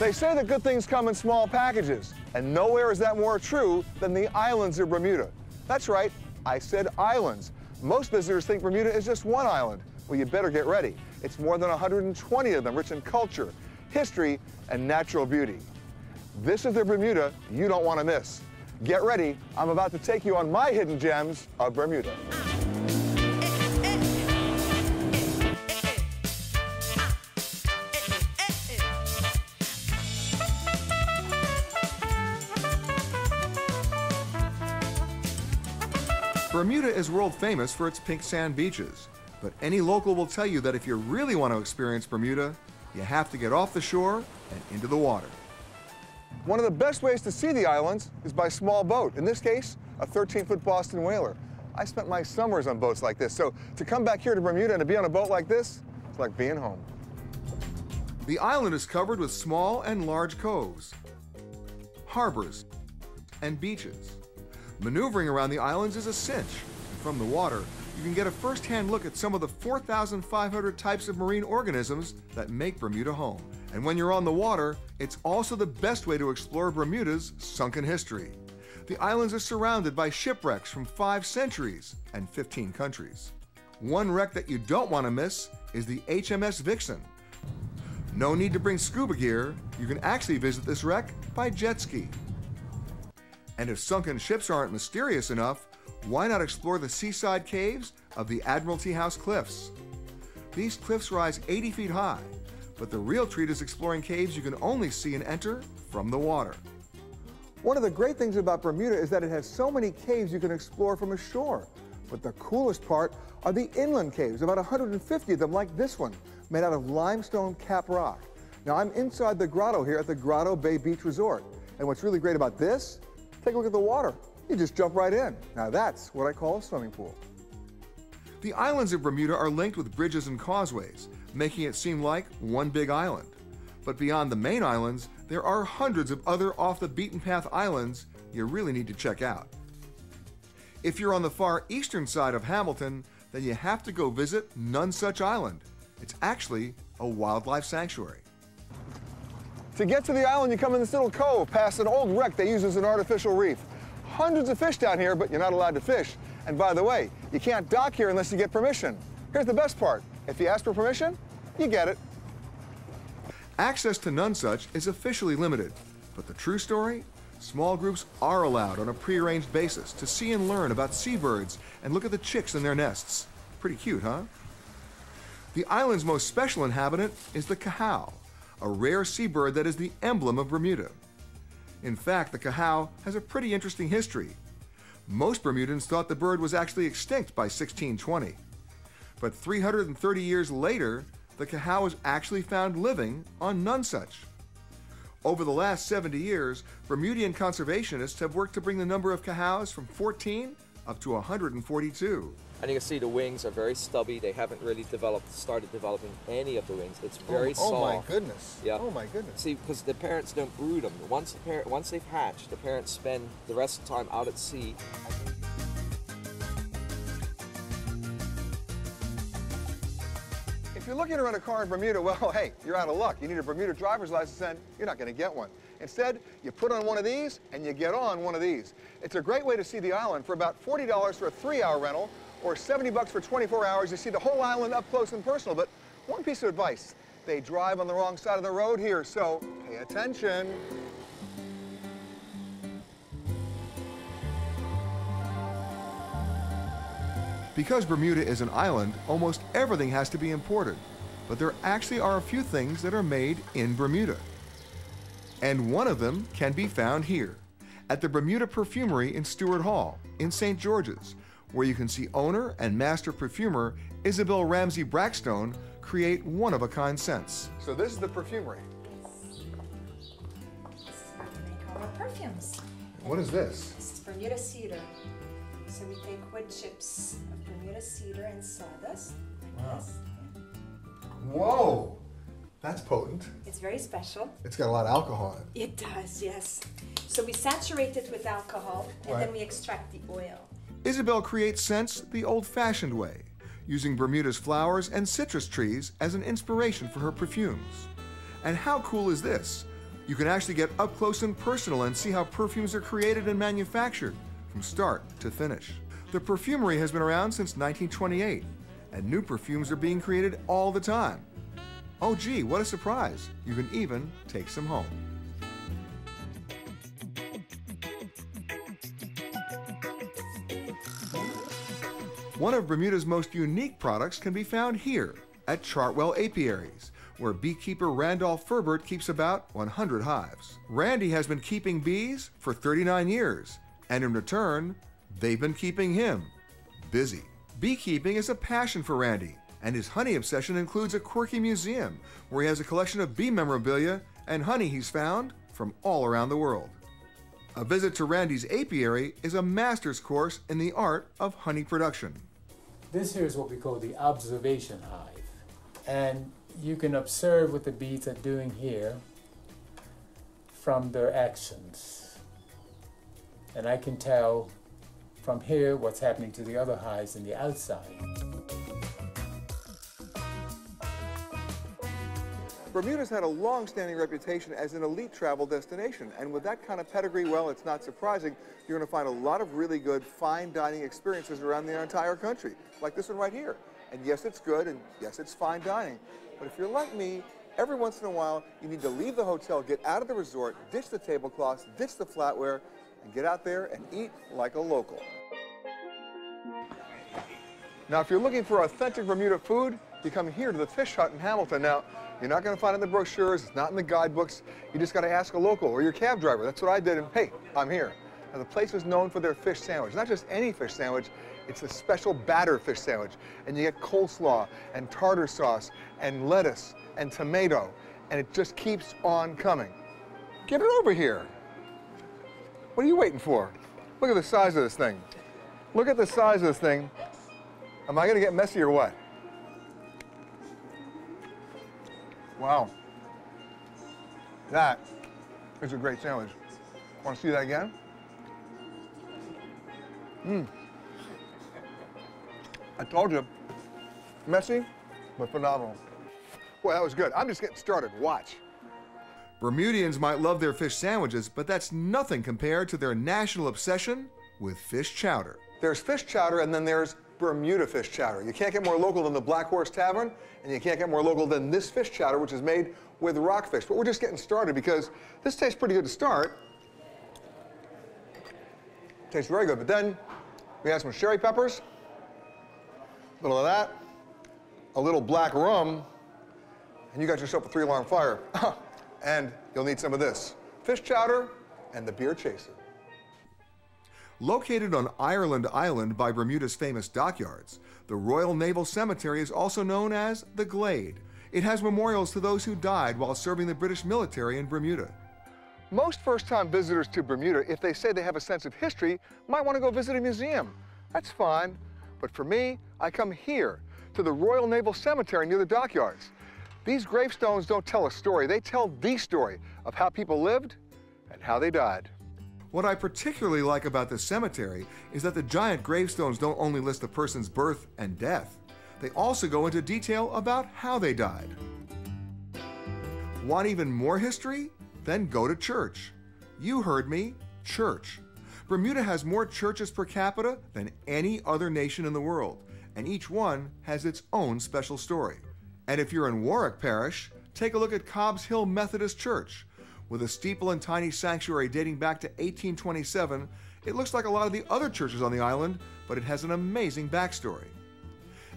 They say that good things come in small packages, and nowhere is that more true than the islands of Bermuda. That's right, I said islands. Most visitors think Bermuda is just one island. Well, you better get ready. It's more than 120 of them, rich in culture, history, and natural beauty. This is the Bermuda you don't want to miss. Get ready, I'm about to take you on my hidden gems of Bermuda. Bermuda is world famous for its pink sand beaches, but any local will tell you that if you really want to experience Bermuda, you have to get off the shore and into the water. One of the best ways to see the islands is by small boat, in this case, a 13-foot Boston whaler. I spent my summers on boats like this, so to come back here to Bermuda and to be on a boat like this, it's like being home. The island is covered with small and large coves, harbors, and beaches. Maneuvering around the islands is a cinch, and from the water, you can get a first-hand look at some of the 4,500 types of marine organisms that make Bermuda home. And when you're on the water, it's also the best way to explore Bermuda's sunken history. The islands are surrounded by shipwrecks from 5 centuries and 15 countries. One wreck that you don't want to miss is the HMS Vixen. No need to bring scuba gear, you can actually visit this wreck by jet ski. And if sunken ships aren't mysterious enough, why not explore the Seaside Caves of the Admiralty House Cliffs? These cliffs rise 80 feet high, but the real treat is exploring caves you can only see and enter from the water. One of the great things about Bermuda is that it has so many caves you can explore from ashore. But the coolest part are the inland caves, about 150 of them like this one, made out of limestone cap rock. Now I'm inside the grotto here at the Grotto Bay Beach Resort. And what's really great about this, take a look at the water. You just jump right in. Now that's what I call a swimming pool. The islands of Bermuda are linked with bridges and causeways, making it seem like one big island. But beyond the main islands, there are hundreds of other off-the-beaten-path islands you really need to check out. If you're on the far eastern side of Hamilton, then you have to go visit Nonesuch Island. It's actually a wildlife sanctuary. To get to the island, you come in this little cove past an old wreck they use as an artificial reef. Hundreds of fish down here, but you're not allowed to fish. And by the way, you can't dock here unless you get permission. Here's the best part. If you ask for permission, you get it. Access to Nonesuch is officially limited, but the true story? Small groups are allowed on a prearranged basis to see and learn about seabirds and look at the chicks in their nests. Pretty cute, huh? The island's most special inhabitant is the cahao, a rare seabird that is the emblem of Bermuda. In fact, the cahao has a pretty interesting history. Most Bermudans thought the bird was actually extinct by 1620. But 330 years later, the cahao was actually found living on Nonesuch. Over the last 70 years, Bermudian conservationists have worked to bring the number of cahaos from 14 up to 142. And you can see the wings are very stubby. They haven't really started developing any of the wings. It's very soft. Oh my goodness. Yeah. Oh my goodness. See, because the parents don't brood them. Once they've hatched, the parents spend the rest of the time out at sea. If you're looking to rent a car in Bermuda, well, hey, you're out of luck. You need a Bermuda driver's license and you're not going to get one. Instead, you put on one of these and you get on one of these. It's a great way to see the island for about $40 for a 3-hour rental or $70 for 24 hours. You see the whole island up close and personal. But one piece of advice, they drive on the wrong side of the road here, so pay attention. Because Bermuda is an island, almost everything has to be imported. But there actually are a few things that are made in Bermuda. And one of them can be found here, at the Bermuda Perfumery in Stuart Hall, in St. George's, where you can see owner and master perfumer Isabel Ramsey Brackstone create one-of-a-kind scents. So this is the Perfumery. This is how we make our perfumes. What is this? This is Bermuda cedar. So we take wood chips of Bermuda cedar and sawdust, like Wow. this. Whoa, that's potent. It's very special. It's got a lot of alcohol in it. It does, yes. So we saturate it with alcohol, and Right. then we extract the oil. Isabel creates scents the old-fashioned way, using Bermuda's flowers and citrus trees as an inspiration for her perfumes. And how cool is this? You can actually get up close and personal and see how perfumes are created and manufactured from start to finish. The Perfumery has been around since 1928, and new perfumes are being created all the time. Oh gee, what a surprise! You can even take some home. One of Bermuda's most unique products can be found here at Chartwell Apiaries, where beekeeper Randolph Ferbert keeps about 100 hives. Randy has been keeping bees for 39 years, and in return, they've been keeping him busy. Beekeeping is a passion for Randy, and his honey obsession includes a quirky museum where he has a collection of bee memorabilia and honey he's found from all around the world. A visit to Randy's apiary is a master's course in the art of honey production. This here is what we call the Observation Hive, and you can observe what the bees are doing here from their actions. And I can tell from here what's happening to the other hives in the outside. Bermuda's had a long-standing reputation as an elite travel destination, and with that kind of pedigree, well, it's not surprising you're going to find a lot of really good fine dining experiences around the entire country, like this one right here. And yes, it's good, and yes, it's fine dining. But if you're like me, every once in a while, you need to leave the hotel, get out of the resort, ditch the tablecloths, ditch the flatware, and get out there and eat like a local. Now, if you're looking for authentic Bermuda food, you come here to the Fish Hut in Hamilton. Now, you're not going to find it in the brochures, it's not in the guidebooks. You just got to ask a local or your cab driver. That's what I did, and hey, I'm here. Now, the place is known for their fish sandwich. Not just any fish sandwich, it's a special batter fish sandwich. And you get coleslaw and tartar sauce and lettuce and tomato, and it just keeps on coming. Get it over here. What are you waiting for? Look at the size of this thing. Look at the size of this thing. Am I going to get messy or what? Wow. That is a great sandwich. Want to see that again? I told you, messy, but phenomenal. Boy, that was good. I'm just getting started. Watch. Bermudians might love their fish sandwiches, but that's nothing compared to their national obsession with fish chowder. There's fish chowder, and then there's Bermuda fish chowder. You can't get more local than the Black Horse Tavern, and you can't get more local than this fish chowder, which is made with rockfish. But we're just getting started because this tastes pretty good to start. Tastes very good, but then we add some sherry peppers, a little of that, a little black rum, and you got yourself a 3-alarm fire. And you'll need some of this, fish chowder and the beer chaser. Located on Ireland Island by Bermuda's famous dockyards, the Royal Naval Cemetery is also known as the Glade. It has memorials to those who died while serving the British military in Bermuda. Most first-time visitors to Bermuda, if they say they have a sense of history, might want to go visit a museum. That's fine. But for me, I come here to the Royal Naval Cemetery near the dockyards. These gravestones don't tell a story. They tell the story of how people lived and how they died. What I particularly like about this cemetery is that the giant gravestones don't only list the person's birth and death, they also go into detail about how they died. Want even more history? Then go to church. You heard me, church. Bermuda has more churches per capita than any other nation in the world, and each one has its own special story. And if you're in Warwick Parish, take a look at Cobb's Hill Methodist Church. With a steeple and tiny sanctuary dating back to 1827, it looks like a lot of the other churches on the island, but it has an amazing backstory.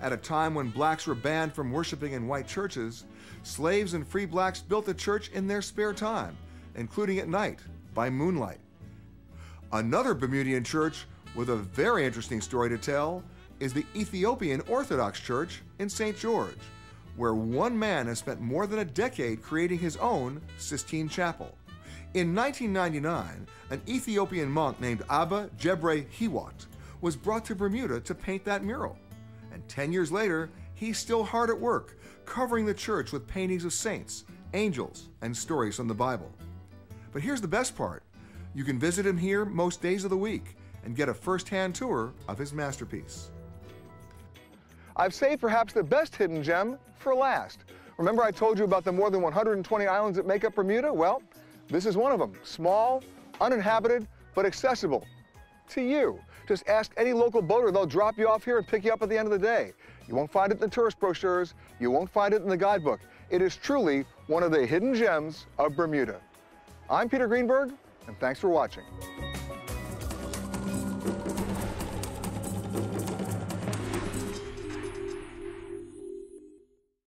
At a time when blacks were banned from worshiping in white churches, slaves and free blacks built the church in their spare time, including at night, by moonlight. Another Bermudian church with a very interesting story to tell is the Ethiopian Orthodox Church in St. George, where one man has spent more than a decade creating his own Sistine Chapel. In 1999, an Ethiopian monk named Abba Jebre Hiwot was brought to Bermuda to paint that mural. And 10 years later, he's still hard at work, covering the church with paintings of saints, angels, and stories from the Bible. But here's the best part. You can visit him here most days of the week and get a first-hand tour of his masterpiece. I've saved perhaps the best hidden gem for last. Remember I told you about the more than 120 islands that make up Bermuda? Well, This is one of them, small, uninhabited, but accessible to you. Just ask any local boater, they'll drop you off here and pick you up at the end of the day. You won't find it in the tourist brochures, you won't find it in the guidebook. It is truly one of the hidden gems of Bermuda. I'm Peter Greenberg, and thanks for watching.